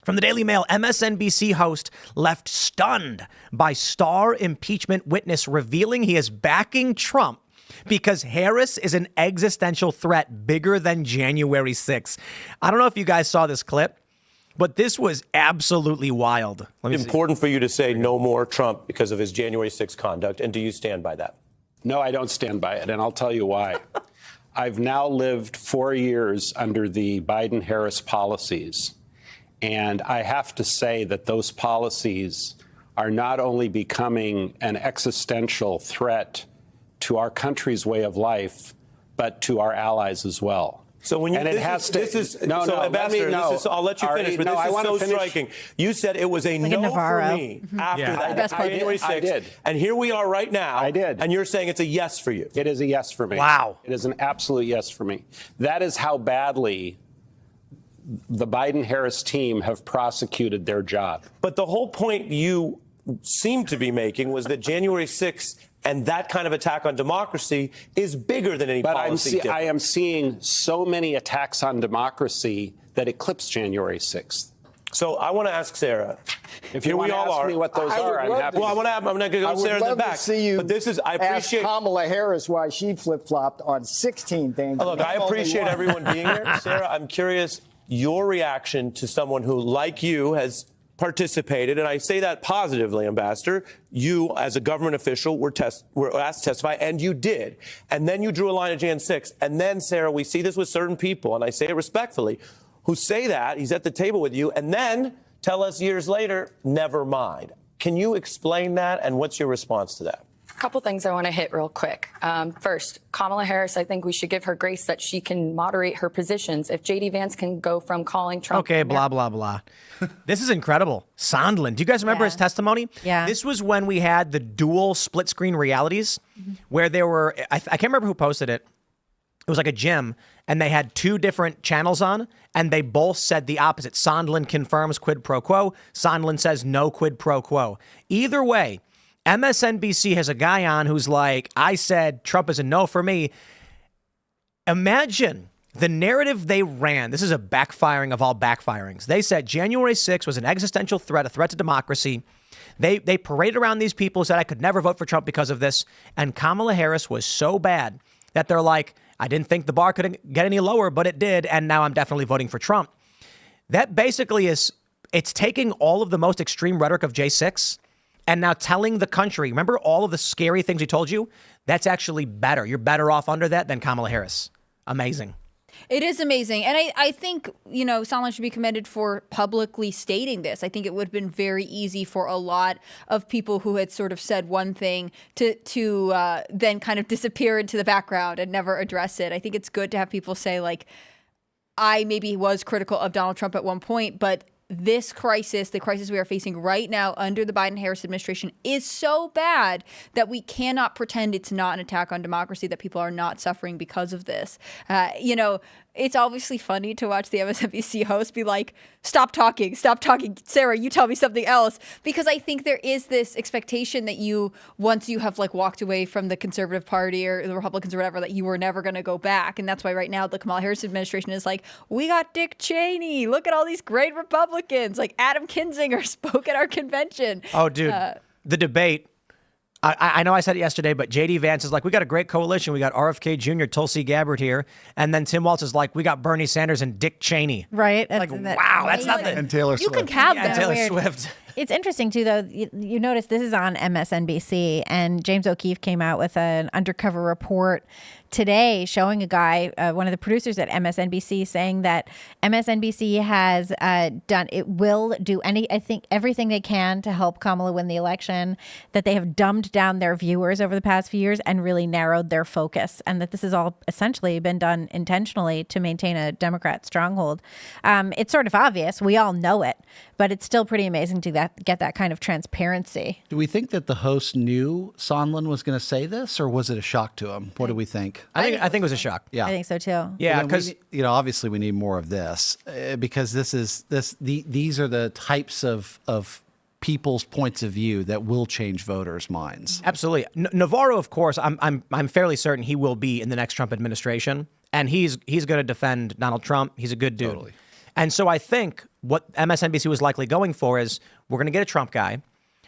From the Daily Mail, MSNBC host left stunned by star impeachment witness revealing he is backing Trump because Harris is an existential threat bigger than January 6th. I don't know if you guys saw this clip, but this was absolutely wild. It's important for you to say no more Trump because of his January 6th conduct. And do you stand by that? No, I don't stand by it, and I'll tell you why. I've now lived 4 years under the Biden-Harris policies, and I have to say that those policies are not only becoming an existential threat to our country's way of life, but to our allies as well. So when you, Ambassador, I'll let you finish, but this is so striking. You said it was a no for me after that January 6th. I did. And here we are right now. I did. And you're saying it's a yes for you. It is a yes for me. Wow. It is an absolute yes for me. That is how badly the Biden-Harris team have prosecuted their job. But the whole point you seem to be making was that January 6th and that kind of attack on democracy is bigger than any policy. I am seeing so many attacks on democracy that eclipse January 6th. So I want to ask Sarah. If you want to ask me what those are, I'm happy. Well, I'm going to go Sarah in the back. See you but this is, I appreciate ask Kamala Harris why she flip-flopped on 16 things. Look, I appreciate everyone being here. Sarah, I'm curious your reaction to someone who, like you, has participated, and I say that positively, Ambassador. You, as a government official, were asked to testify, and you did. And then you drew a line at Jan 6. And then, Sarah, we see this with certain people, and I say it respectfully, who say that, he's at the table with you, and then tell us years later, never mind. Can you explain that, and what's your response to that? A couple things I want to hit real quick. First, Kamala Harris, I think we should give her grace that she can moderate her positions. If J.D. Vance can go from calling Trump... Okay, blah, blah, blah. This is incredible. Sondland, do you guys remember his testimony? Yeah. This was when we had the dual split-screen realities where there were... I can't remember who posted it. It was like a gym, and they had two different channels on, and they both said the opposite. Sondland confirms quid pro quo. Sondland says no quid pro quo. Either way, MSNBC has a guy on who's like, I said Trump is a no for me. Imagine the narrative they ran. This is a backfiring of all backfirings. They said January 6th was an existential threat, a threat to democracy. They paraded around these people, said I could never vote for Trump because of this. And Kamala Harris was so bad that they're like, I didn't think the bar could get any lower, but it did. And now I'm definitely voting for Trump. That basically is, it's taking all of the most extreme rhetoric of J6 and now telling the country, remember all of the scary things he told you? That's actually better. You're better off under that than Kamala Harris. Amazing. It is amazing. And I think, Sondland should be commended for publicly stating this. I think it would have been very easy for a lot of people who had sort of said one thing to then kind of disappear into the background and never address it. I think it's good to have people say, like, I maybe was critical of Donald Trump at one point, but this crisis, the crisis we are facing right now under the Biden-Harris administration, is so bad that we cannot pretend it's not an attack on democracy, that people are not suffering because of this. It's obviously funny to watch the MSNBC host be like, stop talking, Sarah, you tell me something else. Because I think there is this expectation that once you have like walked away from the conservative party or the Republicans or whatever, that you were never going to go back. And that's why right now the Kamala Harris administration is like, we got Dick Cheney. Look at all these great Republicans. Like Adam Kinzinger spoke at our convention. Oh, dude, the debate. I know I said it yesterday, but J.D. Vance is like, we got a great coalition. We got RFK Jr., Tulsi Gabbard here. And then Tim Walz is like, we got Bernie Sanders and Dick Cheney. Right. Like, wow, that's nothing. And Taylor Swift. You can have and that. Taylor Weird. Swift. It's interesting, too, though. You notice this is on MSNBC, and James O'Keefe came out with an undercover report today showing a guy, one of the producers at MSNBC, saying that MSNBC has will do everything they can to help Kamala win the election, that they have dumbed down their viewers over the past few years and really narrowed their focus, and that this has all essentially been done intentionally to maintain a Democrat stronghold. It's sort of obvious. We all know it, but it's still pretty amazing to get that kind of transparency. Do we think that the host knew Sondland was going to say this, or was it a shock to him? What do we think? I think it was a shock. Yeah, I think so too. Yeah, because obviously we need more of this because these are the types of people's points of view that will change voters' minds. Absolutely. Navarro, of course, I'm fairly certain he will be in the next Trump administration, and he's going to defend Donald Trump. He's a good dude. Totally. And so I think what MSNBC was likely going for is we're going to get a Trump guy.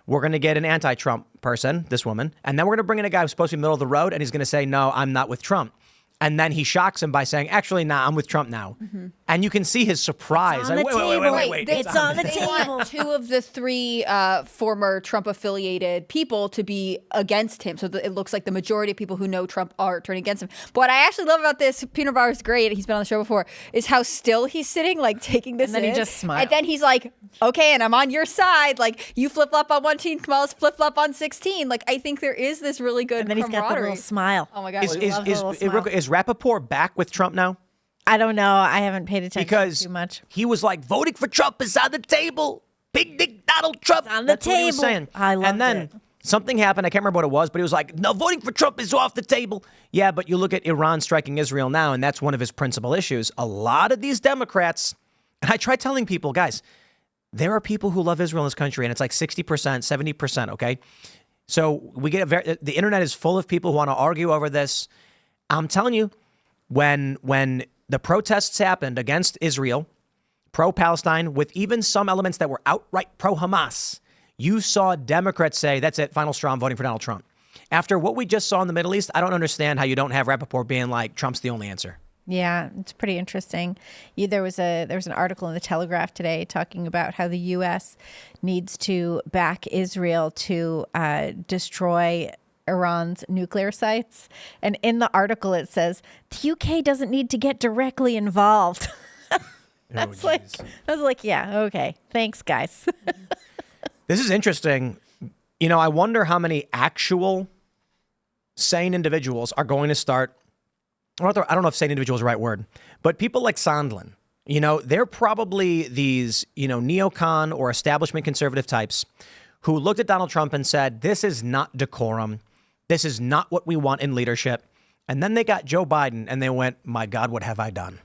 We're going to get an anti-Trump person, this woman, and then we're going to bring in a guy who's supposed to be middle of the road, and he's going to say, no, I'm not with Trump. And then he shocks him by saying, actually, nah, I'm with Trump now. And you can see his surprise. It's on the table. It's on the They table. want 2 of the 3 former Trump-affiliated people to be against him, so that it looks like the majority of people who know Trump are turning against him. But what I actually love about this, Peter Bauer is great, he's been on the show before, is how still he's sitting, like taking this And then he in. just smiles. And then he's like, okay, and I'm on your side. Like, you flip-flop on 1 team, Kamala's flip-flop on 16. Like, I think there is this really good And then he's got the camaraderie. little smile. Oh my God. Is little smile. Rappaport back with Trump now? I don't know. I haven't paid attention Because too much. he was like, voting for Trump is on the table. Big Dick Donald Trump. It's on the That's what he was table. saying. I loved And then it. something happened. I can't remember what it was, but he was like, no, voting for Trump is off the table. Yeah, but you look at Iran striking Israel now, and that's one of his principal issues. A lot of these Democrats, and I try telling people, guys, there are people who love Israel in this country, and it's like 60%, 70%, okay? So we get the internet is full of people who want to argue over this. I'm telling you, when the protests happened against Israel, pro-Palestine, with even some elements that were outright pro-Hamas, you saw Democrats say, that's it, final straw, I'm voting for Donald Trump. After what we just saw in the Middle East, I don't understand how you don't have Rappaport being like, Trump's the only answer. Yeah, it's pretty interesting. There was an article in the Telegraph today talking about how the U.S. needs to back Israel to destroy Iran's nuclear sites. And in the article, it says, the UK doesn't need to get directly involved. I was like, yeah, okay. Thanks, guys. This is interesting. You know, I wonder how many actual sane individuals are going to start. I don't know if sane individual is the right word, but people like Sondland, you know, they're probably these, you know, neocon or establishment conservative types who looked at Donald Trump and said, this is not decorum. This is not what we want in leadership. And then they got Joe Biden and they went, my God, what have I done?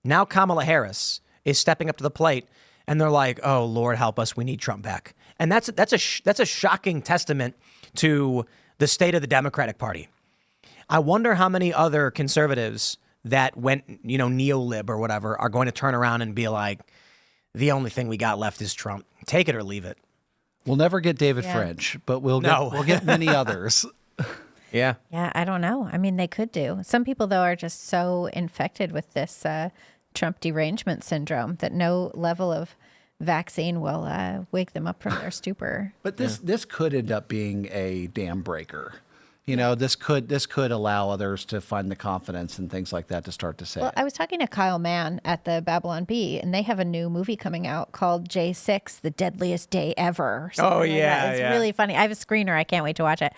Now Kamala Harris is stepping up to the plate and they're like, oh, Lord, help us. We need Trump back. And that's a shocking testament to the state of the Democratic Party. I wonder how many other conservatives that went, you know, neo-lib or whatever are going to turn around and be like, the only thing we got left is Trump. Take it or leave it. We'll never get David French, but we'll get many others. Yeah. Yeah, I don't know. I mean, they could do. Some people, though, are just so infected with this Trump derangement syndrome that no level of vaccine will wake them up from their stupor. But this could end up being a dam breaker. You know, this could allow others to find the confidence and things like that to start to say Well, it. I was talking to Kyle Mann at the Babylon Bee, and they have a new movie coming out called J6, The Deadliest Day Ever. or something like that. It's really funny. I have a screener. I can't wait to watch it.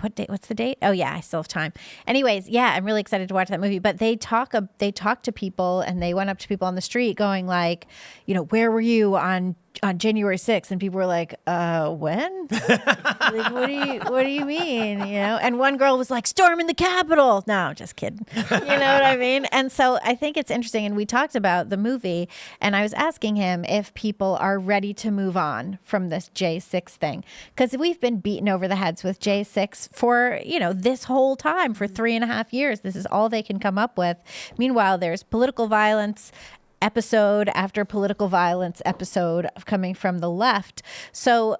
What date? What's the date? Oh yeah, I still have time. Anyways, yeah, I'm really excited to watch that movie. But they talk to people, and they went up to people on the street, going like, you know, where were you on January 6th? And people were like, when? Like, what do you mean? You know? And one girl was like, storming the Capitol. No, just kidding. You know what I mean? And so I think it's interesting. And we talked about the movie, and I was asking him if people are ready to move on from this J6 thing. Because we've been beaten over the heads with J6 for, you know, this whole time, for 3.5 years. This is all they can come up with. Meanwhile, there's political violence episode after political violence episode coming from the left. So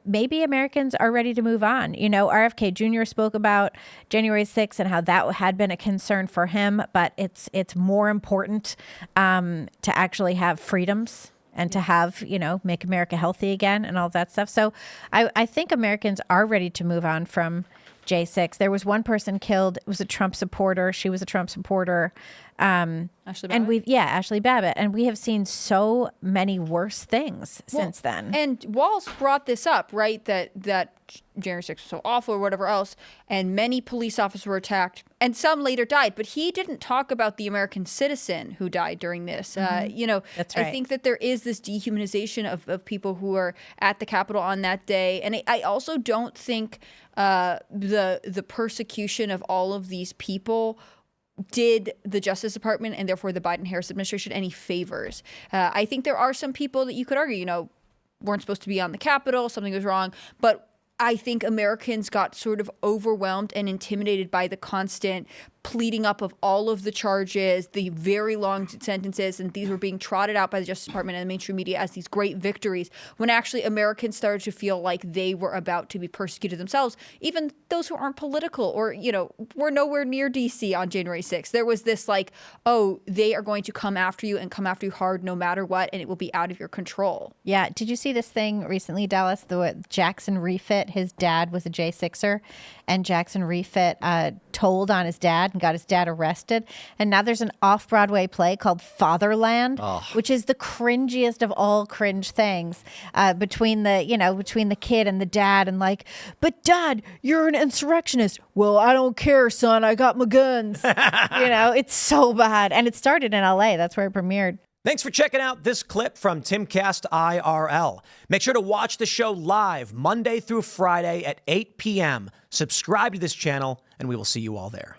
maybe Americans are ready to move on. You know, RFK Jr. spoke about January 6th and how that had been a concern for him, but it's more important to actually have freedoms and to have, you know, make America healthy again and all that stuff. So I think Americans are ready to move on from J6. There was one person killed. It was a Trump supporter. She was a Trump supporter. Ashley Babbitt? Ashley Babbitt. And we have seen so many worse things since then. And Walls brought this up, right? That January 6th was so awful or whatever else. And many police officers were attacked and some later died. But he didn't talk about the American citizen who died during this. You know, That's right. I think that there is this dehumanization of people who are at the Capitol on that day. And I also don't think the persecution of all of these people did the Justice Department and therefore the Biden-Harris administration any favors. I think there are some people that you could argue, you know, weren't supposed to be on the Capitol, something was wrong, but I think Americans got sort of overwhelmed and intimidated by the constant pleading up of all of the charges, the very long sentences, and these were being trotted out by the Justice Department and the mainstream media as these great victories, when actually Americans started to feel like they were about to be persecuted themselves, even those who aren't political or, were nowhere near DC on January 6th. There was this like, oh, they are going to come after you and come after you hard no matter what, and it will be out of your control. Yeah. Did you see this thing recently, Dallas? The Jackson Refit, his dad was a J6er, and Jackson Refit told on his dad and got his dad arrested. And now there's an off-Broadway play called Fatherland, which is the cringiest of all cringe things, between the kid and the dad, and like, but Dad, you're an insurrectionist. Well, I don't care, son. I got my guns. It's so bad. And it started in LA. That's where it premiered. Thanks for checking out this clip from Timcast IRL. Make sure to watch the show live Monday through Friday at 8 p.m. Subscribe to this channel, and we will see you all there.